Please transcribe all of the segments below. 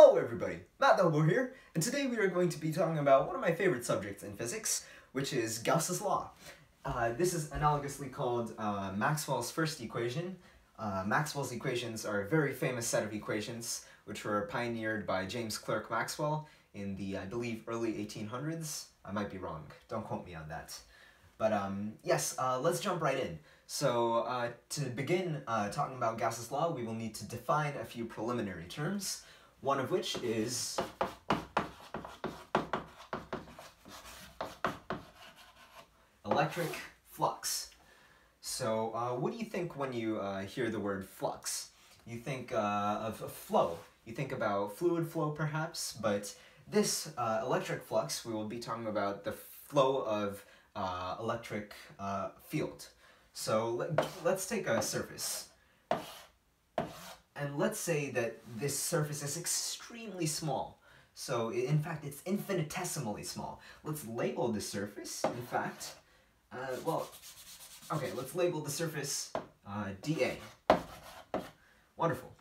Hello everybody, Math Hobo here, and today we are going to be talking about one of my favorite subjects in physics, which is Gauss's Law. This is analogously called Maxwell's first equation. Maxwell's equations are a very famous set of equations which were pioneered by James Clerk Maxwell in the, I believe, early 1800s. I might be wrong, don't quote me on that. But yes, let's jump right in. So to begin talking about Gauss's Law, we will need to define a few preliminary terms, one of which is electric flux. So what do you think when you hear the word flux? You think of a flow. You think about fluid flow perhaps, but this electric flux, we will be talking about the flow of electric field. So let's take a surface. And let's say that this surface is extremely small. So in fact, it's infinitesimally small. Let's label the surface, in fact, okay, let's label the surface dA. Wonderful.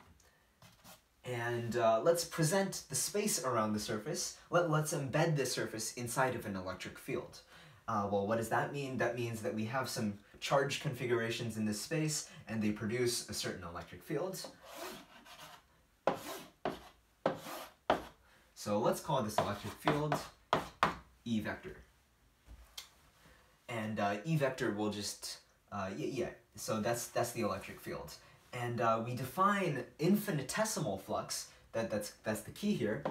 And let's present the space around the surface. Let's embed the surface inside of an electric field. Well, what does that mean? That means that we have some charge configurations in this space, and they produce a certain electric field. So let's call this electric field E vector. And E vector will just, so that's the electric field. And we define infinitesimal flux, that's the key here,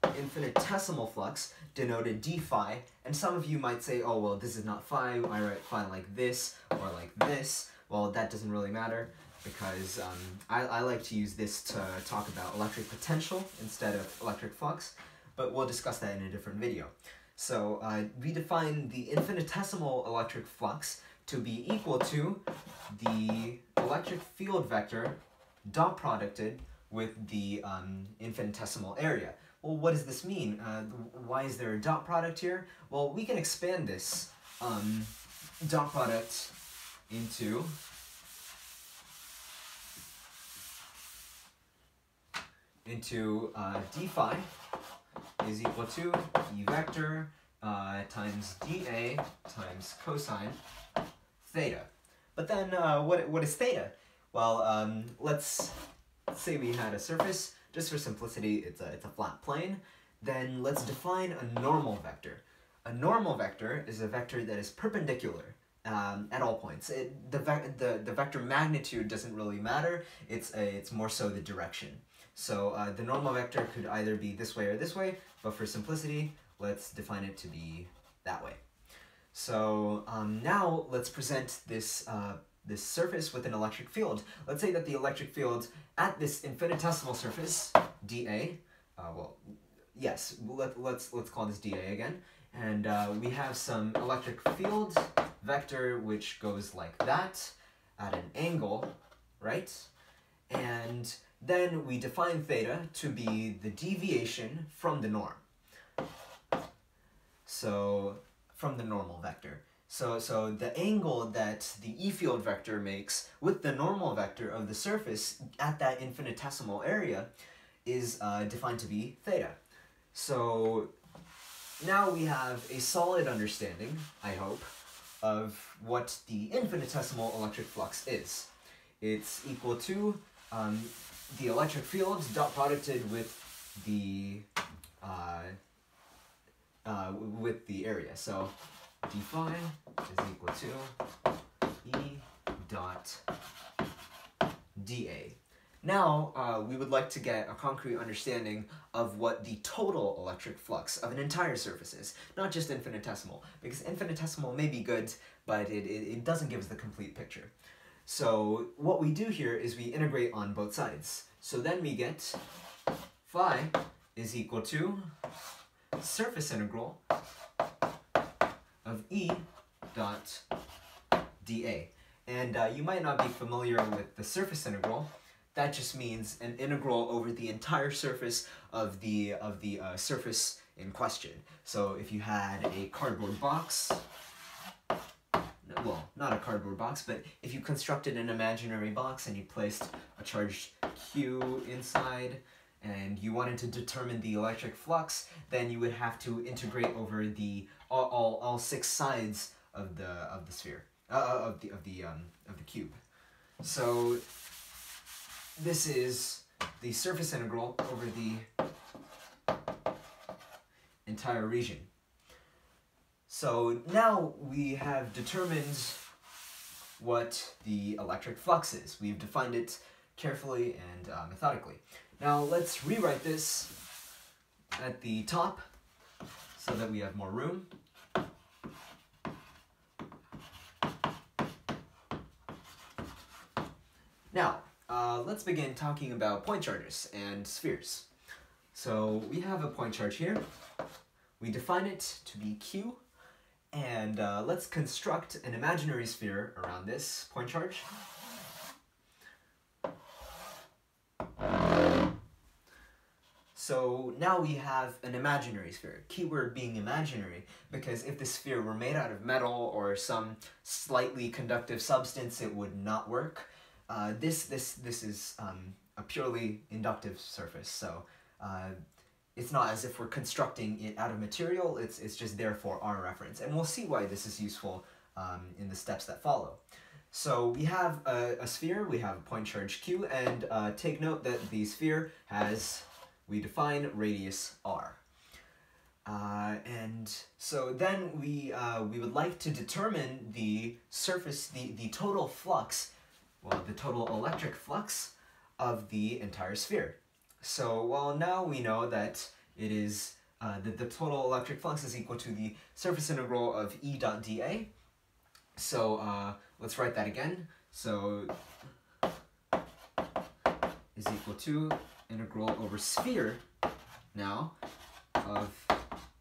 infinitesimal flux denoted d phi, and some of you might say, oh well, this is not phi, I write phi like this or like this. Well, that doesn't really matter because I like to use this to talk about electric potential instead of electric flux, but we'll discuss that in a different video. So we define the infinitesimal electric flux to be equal to the electric field vector dot producted with the infinitesimal area. Well, what does this mean? Why is there a dot product here? Well, we can expand this dot product into d phi is equal to E vector times dA times cosine theta. But then what is theta? Well, let's say we had a surface. Just for simplicity, it's a flat plane. Then let's define a normal vector. A normal vector is a vector that is perpendicular at all points. The vector magnitude doesn't really matter. It's more so the direction. So the normal vector could either be this way or this way, but for simplicity, let's define it to be that way. So now let's present this this surface with an electric field. Let's say that the electric field at this infinitesimal surface, dA, well, yes, let's call this dA again, and we have some electric field vector which goes like that at an angle, right? And then we define theta to be the deviation from the norm. So from the normal vector. So the angle that the E field vector makes with the normal vector of the surface at that infinitesimal area is defined to be theta. So now we have a solid understanding, I hope, of what the infinitesimal electric flux is. It's equal to the electric field dot producted with the area. So d phi is equal to E dot dA. Now we would like to get a concrete understanding of what the total electric flux of an entire surface is, not just infinitesimal, because infinitesimal may be good, but it doesn't give us the complete picture. So what we do here is we integrate on both sides. So then we get phi is equal to surface integral of E dot dA. And you might not be familiar with the surface integral. That just means an integral over the entire surface of the surface in question. So if you had a cardboard box, well, not a cardboard box, but if you constructed an imaginary box and you placed a charged Q inside, and you wanted to determine the electric flux, then you would have to integrate over the all 6 sides of the sphere of the cube. So this is the surface integral over the entire region. So now we have determined what the electric flux is. We've defined it carefully and methodically. Now let's rewrite this at the top so that we have more room. Now, let's begin talking about point charges and spheres. So we have a point charge here. We define it to be Q, and let's construct an imaginary sphere around this point charge. So now we have an imaginary sphere, keyword being imaginary, because if the sphere were made out of metal or some slightly conductive substance, it would not work. This is a purely inductive surface, so it's not as if we're constructing it out of material, it's just there for our reference. And we'll see why this is useful in the steps that follow. So we have a sphere, we have a point charge Q, and take note that the sphere has, we define radius r. And so then we would like to determine the surface, the total flux, well, the total electric flux of the entire sphere. So, well, now we know that it is, that the total electric flux is equal to the surface integral of E dot dA. So, let's write that again. So, is equal to integral over sphere, now, of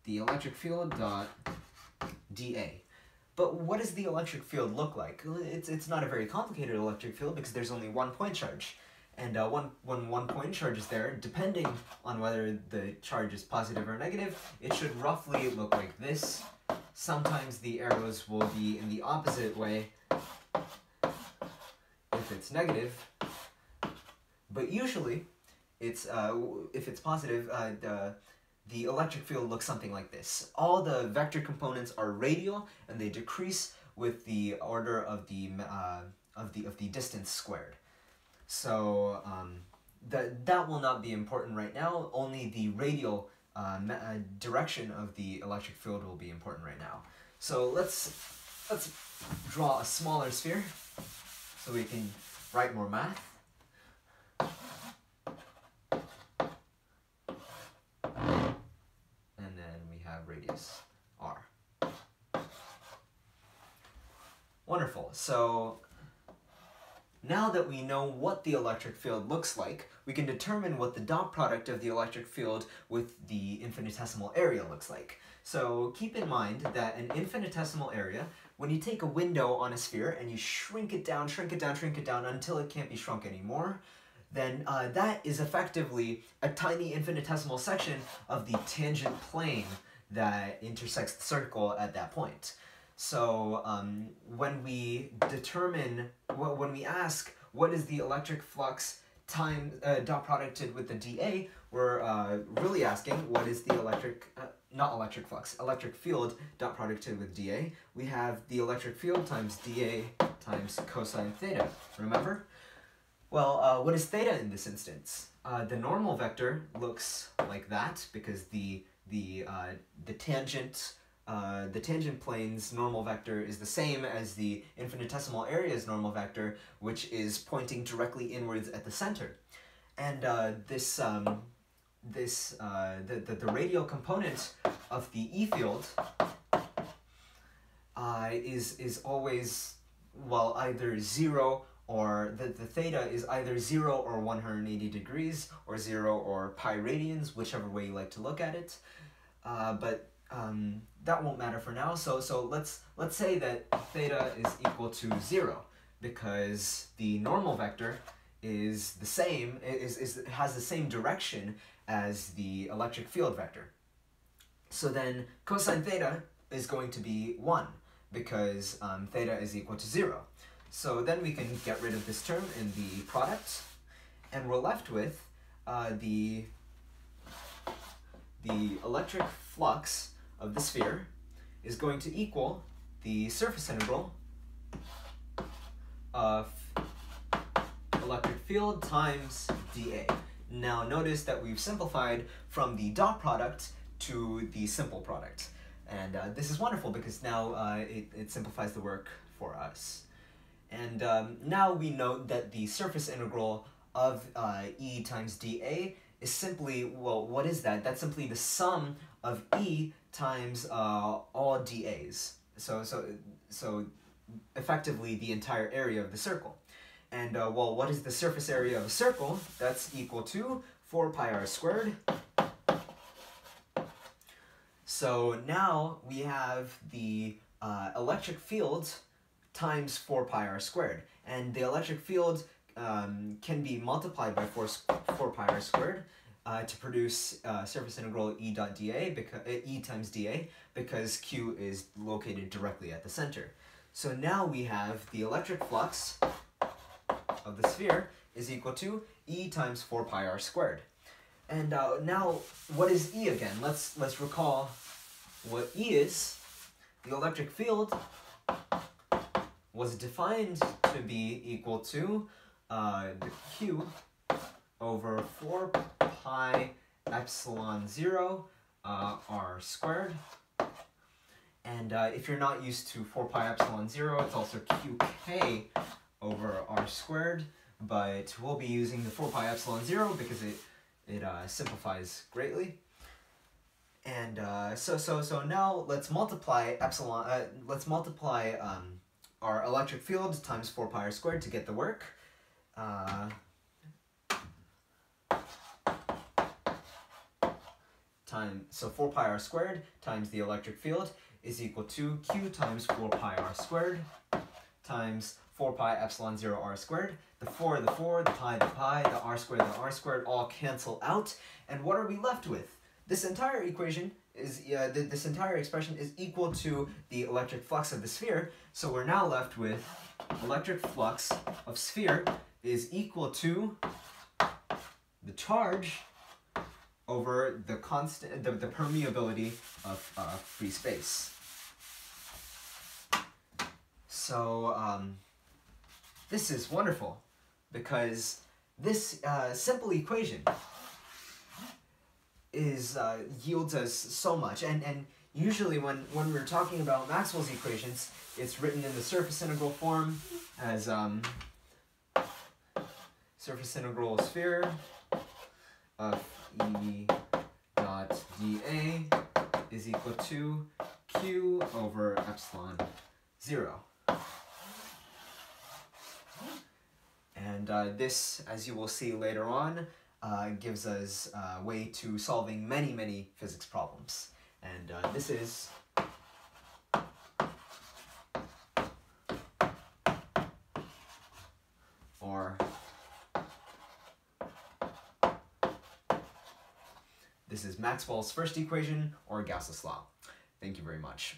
the electric field dot dA. But what does the electric field look like? It's not a very complicated electric field because there's only one point charge. And when one point charge is there, depending on whether the charge is positive or negative, it should roughly look like this. Sometimes the arrows will be in the opposite way if it's negative. But usually, it's if it's positive, the electric field looks something like this. All the vector components are radial, and they decrease with the order of the distance squared. So that will not be important right now. Only the radial direction of the electric field will be important right now. So let's draw a smaller sphere so we can write more math. Radius r. Wonderful. So now that we know what the electric field looks like, we can determine what the dot product of the electric field with the infinitesimal area looks like. So keep in mind that an infinitesimal area, when you take a window on a sphere and you shrink it down until it can't be shrunk anymore, then that is effectively a tiny infinitesimal section of the tangent plane that intersects the circle at that point. So when we determine, when we ask what is the electric flux times dot producted with the dA, we're really asking what is the electric field dot producted with dA. We have the electric field times dA times cosine theta, remember? Well, what is theta in this instance? The normal vector looks like that because the tangent plane's normal vector is the same as the infinitesimal area's normal vector, which is pointing directly inwards at the center. And the radial component of the E field is always, well, either 0 or the theta is either 0 or 180 degrees, or 0 or pi radians, whichever way you like to look at it. But that won't matter for now. So let's say that theta is equal to 0, because the normal vector is the same, has the same direction as the electric field vector. So then cosine theta is going to be 1, because theta is equal to 0. So then we can get rid of this term in the product, and we're left with the electric flux of the sphere is going to equal the surface integral of electric field times dA. Now notice that we've simplified from the dot product to the simple product. And this is wonderful because now it simplifies the work for us. And now we note that the surface integral of E times dA is simply, well, what is that? That's simply the sum of E times all dAs. So effectively the entire area of the circle. And well, what is the surface area of a circle? That's equal to 4 pi r squared. So now we have the electric field times 4 pi r squared. And the electric field can be multiplied by 4 pi r squared to produce surface integral E dot dA, because, E times dA, because Q is located directly at the center. So now we have the electric flux of the sphere is equal to E times 4 pi r squared. And now, what is E again? Let's recall what E is. The electric field was defined to be equal to the Q over 4 pi epsilon 0 r squared. And if you're not used to 4 pi epsilon 0, it's also qk over r squared, but we'll be using the 4 pi epsilon 0 because it simplifies greatly. And so now let's multiply epsilon. Let's multiply our electric field times 4 pi r squared to get the work. So 4 pi r squared times the electric field is equal to Q times 4 pi r squared times 4 pi epsilon 0 r squared. The 4, the pi, the r squared all cancel out. And what are we left with? This entire equation is, this entire expression is equal to the electric flux of the sphere. So we're now left with electric flux of sphere is equal to the charge over the constant, the permeability of free space. So this is wonderful because this simple equation is yields us so much. And usually when we're talking about Maxwell's equations, it's written in the surface integral form as surface integral sphere of E dot dA is equal to Q over epsilon 0. And this, as you will see later on, gives us a way to solving many physics problems. And this is Maxwell's first equation, or Gauss' law. Thank you very much.